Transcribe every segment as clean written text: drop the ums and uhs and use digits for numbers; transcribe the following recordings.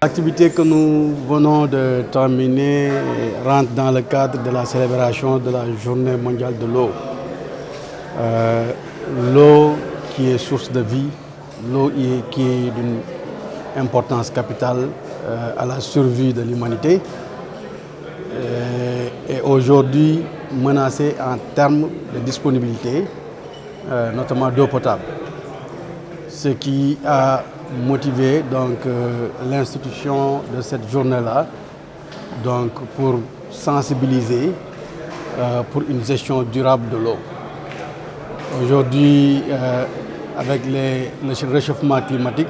L'activité que nous venons de terminer rentre dans le cadre de la célébration de la Journée mondiale de l'eau. L'eau qui est source de vie, l'eau qui est d'une importance capitale à la survie de l'humanité et aujourd'hui menacée en termes de disponibilité, notamment d'eau potable. Ce qui a motivé l'institution de cette journée-là pour sensibiliser pour une gestion durable de l'eau. Aujourd'hui, avec le réchauffement climatique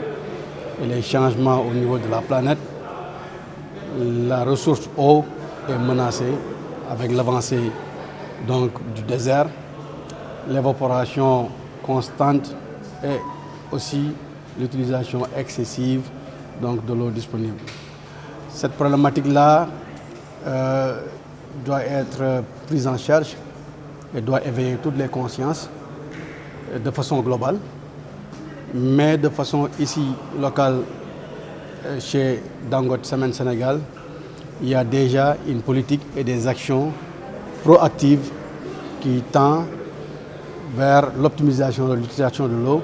et les changements au niveau de la planète, la ressource eau est menacée avec l'avancée du désert, l'évaporation constante et aussi l'utilisation excessive de l'eau disponible. Cette problématique-là doit être prise en charge et doit éveiller toutes les consciences de façon globale, mais de façon ici locale chez Dangote Cement Sénégal, il y a déjà une politique et des actions proactives qui tendent vers l'optimisation de l'utilisation de l'eau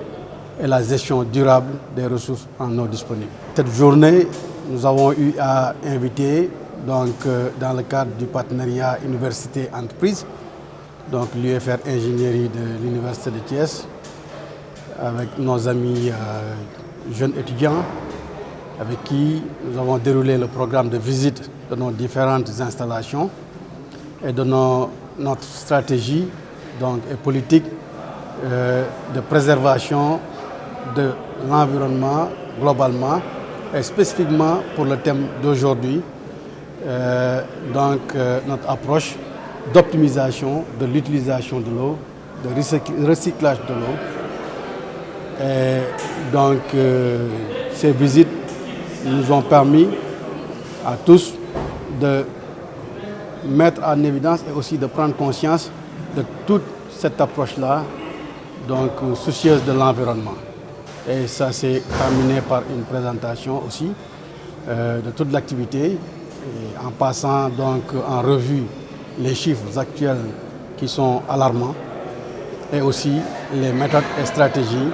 et la gestion durable des ressources en eau disponibles. Cette journée, nous avons eu à inviter, dans le cadre du partenariat université-entreprise, l'UFR Ingénierie de l'Université de Thiès, avec nos amis jeunes étudiants, avec qui nous avons déroulé le programme de visite de nos différentes installations et de notre stratégie et politique de préservation de l'environnement globalement et spécifiquement pour le thème d'aujourd'hui, notre approche d'optimisation de l'utilisation de l'eau, de recyclage de l'eau. Et ces visites nous ont permis à tous de mettre en évidence et aussi de prendre conscience de toute cette approche-là, soucieuse de l'environnement. Et ça s'est terminé par une présentation aussi de toute l'activité, en passant en revue les chiffres actuels qui sont alarmants et aussi les méthodes et stratégies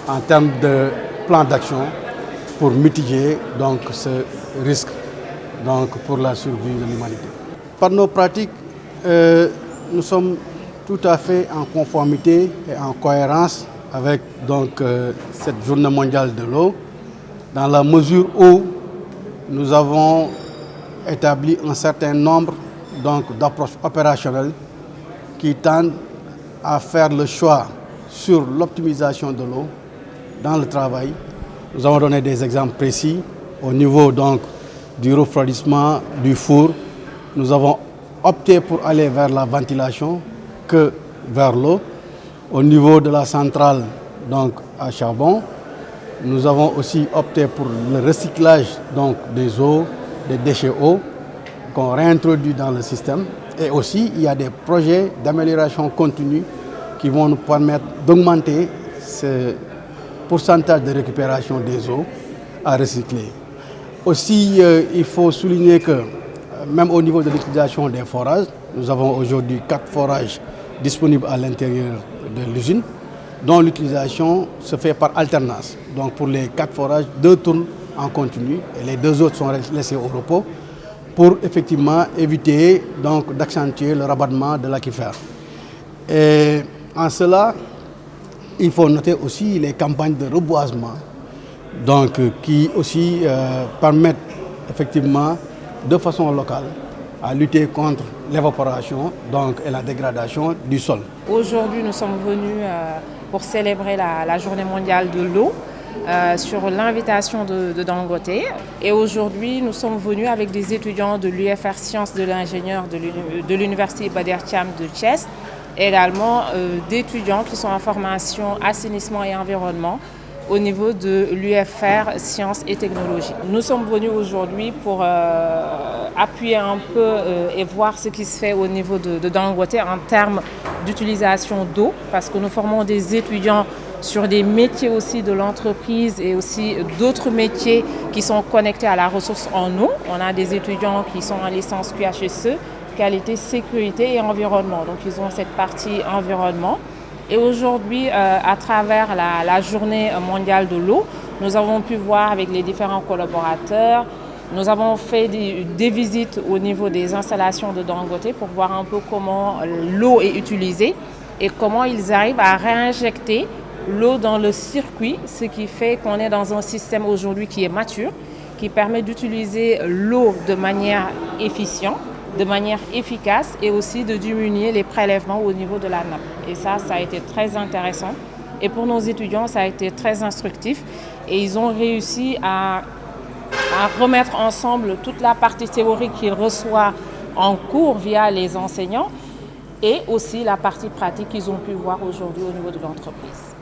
en termes de plan d'action pour mitiger ce risque pour la survie de l'humanité. Par nos pratiques, nous sommes tout à fait en conformité et en cohérence avec cette journée mondiale de l'eau, dans la mesure où nous avons établi un certain nombre d'approches opérationnelles qui tendent à faire le choix sur l'optimisation de l'eau dans le travail. Nous avons donné des exemples précis au niveau du refroidissement du four. Nous avons opté pour aller vers la ventilation que vers l'eau. Au niveau de la centrale à charbon, nous avons aussi opté pour le recyclage des eaux, des déchets eau qu'on réintroduit dans le système. Et aussi, il y a des projets d'amélioration continue qui vont nous permettre d'augmenter ce pourcentage de récupération des eaux à recycler. Aussi, il faut souligner que même au niveau de l'utilisation des forages, nous avons aujourd'hui 4 forages disponibles à l'intérieur de l'usine, dont l'utilisation se fait par alternance. Donc pour les 4 forages, 2 tournent en continu et les 2 autres sont laissés au repos pour effectivement éviter d'accentuer le rabattement de l'aquifère. Et en cela, il faut noter aussi les campagnes de reboisement qui aussi permettent effectivement de façon locale à lutter contre l'évaporation et la dégradation du sol. Aujourd'hui, nous sommes venus pour célébrer la Journée mondiale de l'eau sur l'invitation de Dangote. Et aujourd'hui, nous sommes venus avec des étudiants de l'UFR Sciences de l'Ingénieur de l'Université Iba Der Thiam de Thiès, et également d'étudiants qui sont en formation assainissement et environnement au niveau de l'UFR Sciences et Technologies. Nous sommes venus aujourd'hui pour appuyer un peu et voir ce qui se fait au niveau de Dangote en termes d'utilisation d'eau, parce que nous formons des étudiants sur des métiers aussi de l'entreprise et aussi d'autres métiers qui sont connectés à la ressource en eau. On a des étudiants qui sont en licence QHSE, qualité, sécurité et environnement. Donc ils ont cette partie environnement. Et aujourd'hui, à travers la journée mondiale de l'eau, nous avons pu voir avec les différents collaborateurs, nous avons fait des visites au niveau des installations de Dangote pour voir un peu comment l'eau est utilisée et comment ils arrivent à réinjecter l'eau dans le circuit, ce qui fait qu'on est dans un système aujourd'hui qui est mature, qui permet d'utiliser l'eau de manière efficiente, de manière efficace et aussi de diminuer les prélèvements au niveau de la nappe. Et ça a été très intéressant. Et pour nos étudiants, ça a été très instructif. Et ils ont réussi à remettre ensemble toute la partie théorique qu'ils reçoivent en cours via les enseignants et aussi la partie pratique qu'ils ont pu voir aujourd'hui au niveau de l'entreprise.